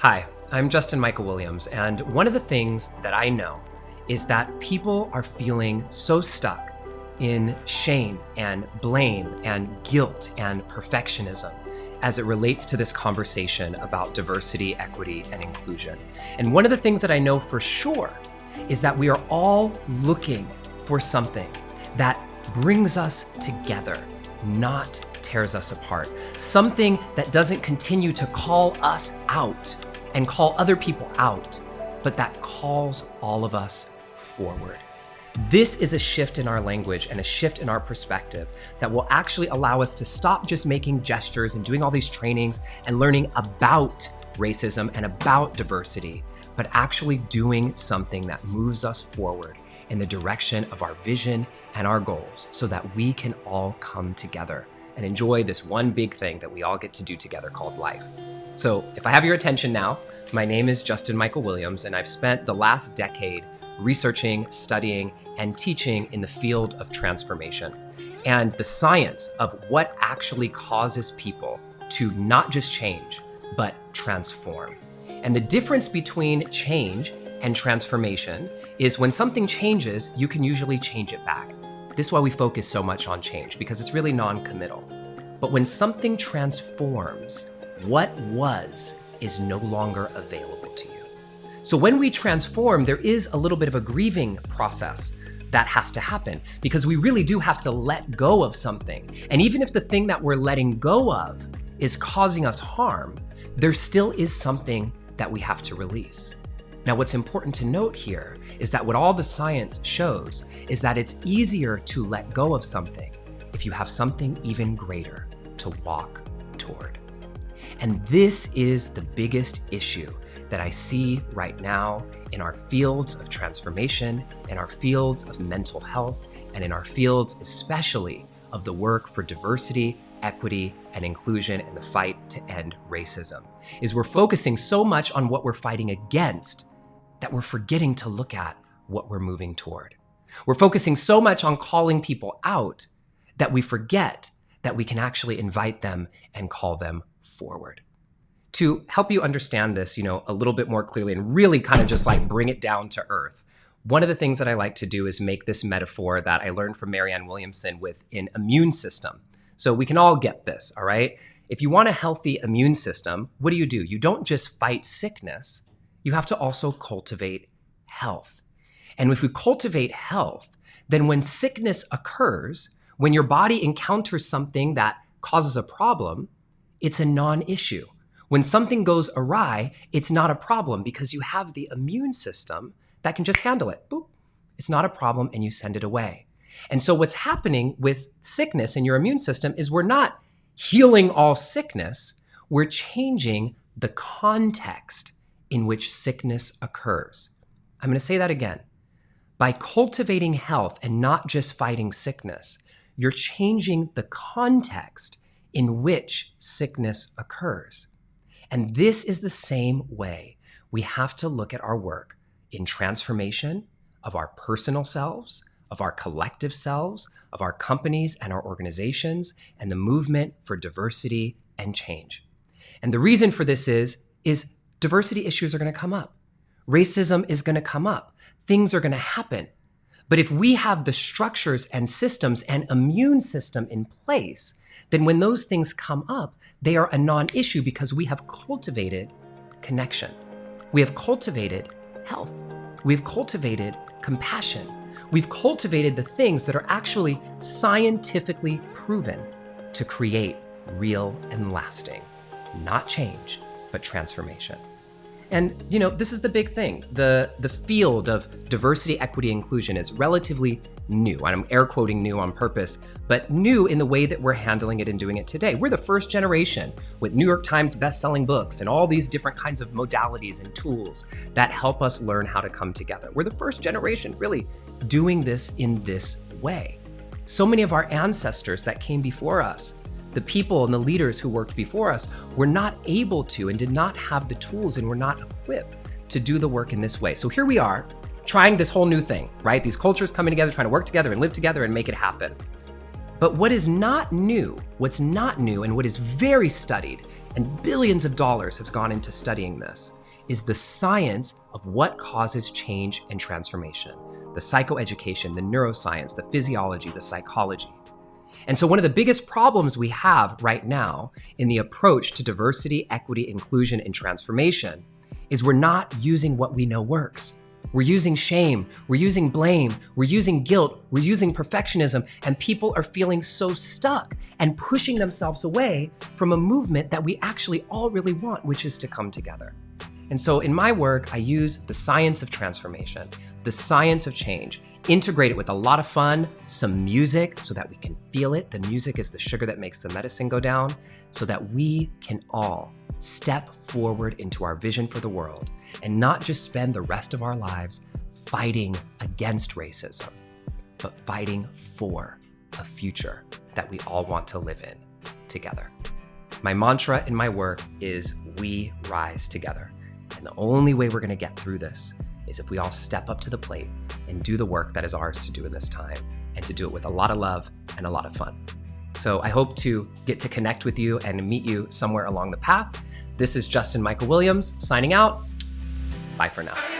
Hi, I'm Justin Michael Williams, and one of the things that I know is that people are feeling so stuck in shame and blame and guilt and perfectionism as it relates to this conversation about diversity, equity, and inclusion. And one of the things that I know for sure is that we are all looking for something that brings us together, not tears us apart. Something that doesn't continue to call us out and call other people out, but that calls all of us forward. This is a shift in our language and a shift in our perspective that will actually allow us to stop just making gestures and doing all these trainings and learning about racism and about diversity, but actually doing something that moves us forward in the direction of our vision and our goals so that we can all come together and enjoy this one big thing that we all get to do together called life. So if I have your attention now, my name is Justin Michael Williams, and I've spent the last decade researching, studying, and teaching in the field of transformation and the science of what actually causes people to not just change, but transform. And the difference between change and transformation is when something changes, you can usually change it back. This is why we focus so much on change, because it's really non-committal. But when something transforms, what was is no longer available to you. So when we transform, there is a little bit of a grieving process that has to happen because we really do have to let go of something. And even if the thing that we're letting go of is causing us harm, there still is something that we have to release. Now, what's important to note here is that what all the science shows is that it's easier to let go of something if you have something even greater to walk toward. And this is the biggest issue that I see right now in our fields of transformation, in our fields of mental health, and in our fields especially of the work for diversity, equity, and inclusion and the fight to end racism, is we're focusing so much on what we're fighting against that we're forgetting to look at what we're moving toward. We're focusing so much on calling people out that we forget that we can actually invite them and call them forward. To help you understand this, a little bit more clearly and really kind of just like bring it down to earth, one of the things that I like to do is make this metaphor that I learned from Marianne Williamson with an immune system. So we can all get this, all right? If you want a healthy immune system, what do? You don't just fight sickness, you have to also cultivate health. And if we cultivate health, then when sickness occurs, when your body encounters something that causes a problem, it's a non-issue. When something goes awry, it's not a problem because you have the immune system that can just handle it. Boop. It's not a problem and you send it away. And so what's happening with sickness in your immune system is we're not healing all sickness, we're changing the context in which sickness occurs. I'm going to say that again. By cultivating health and not just fighting sickness, you're changing the context in which sickness occurs. And this is the same way we have to look at our work in transformation of our personal selves, of our collective selves, of our companies and our organizations, and the movement for diversity and change. And the reason for this is diversity issues are going to come up. Racism is going to come up. Things are going to happen. But if we have the structures and systems and immune system in place, then when those things come up, they are a non-issue because we have cultivated connection. We have cultivated health. We've cultivated compassion. We've cultivated the things that are actually scientifically proven to create real and lasting, not change, but transformation. And, this is the big thing. The field of diversity, equity, inclusion is relatively new. And I'm air quoting new on purpose, but new in the way that we're handling it and doing it today. We're the first generation with New York Times best-selling books and all these different kinds of modalities and tools that help us learn how to come together. We're the first generation really doing this in this way. So many of our ancestors that came before us, the people and the leaders who worked before us, were not able to and did not have the tools and were not equipped to do the work in this way. So here we are trying this whole new thing, right? These cultures coming together, trying to work together and live together and make it happen. But what is not new, what's not new and what is very studied and billions of dollars have gone into studying this, is the science of what causes change and transformation. The psychoeducation, the neuroscience, the physiology, the psychology. And so one of the biggest problems we have right now in the approach to diversity, equity, inclusion, and transformation is we're not using what we know works. We're using shame, we're using blame, we're using guilt, we're using perfectionism, and people are feeling so stuck and pushing themselves away from a movement that we actually all really want, which is to come together. And so in my work, I use the science of transformation, the science of change, integrate it with a lot of fun, some music so that we can feel it. The music is the sugar that makes the medicine go down, so that we can all step forward into our vision for the world and not just spend the rest of our lives fighting against racism, but fighting for a future that we all want to live in together. My mantra in my work is we rise together. And the only way we're going to get through this is if we all step up to the plate and do the work that is ours to do in this time, and to do it with a lot of love and a lot of fun. So I hope to get to connect with you and meet you somewhere along the path. This is Justin Michael Williams signing out. Bye for now.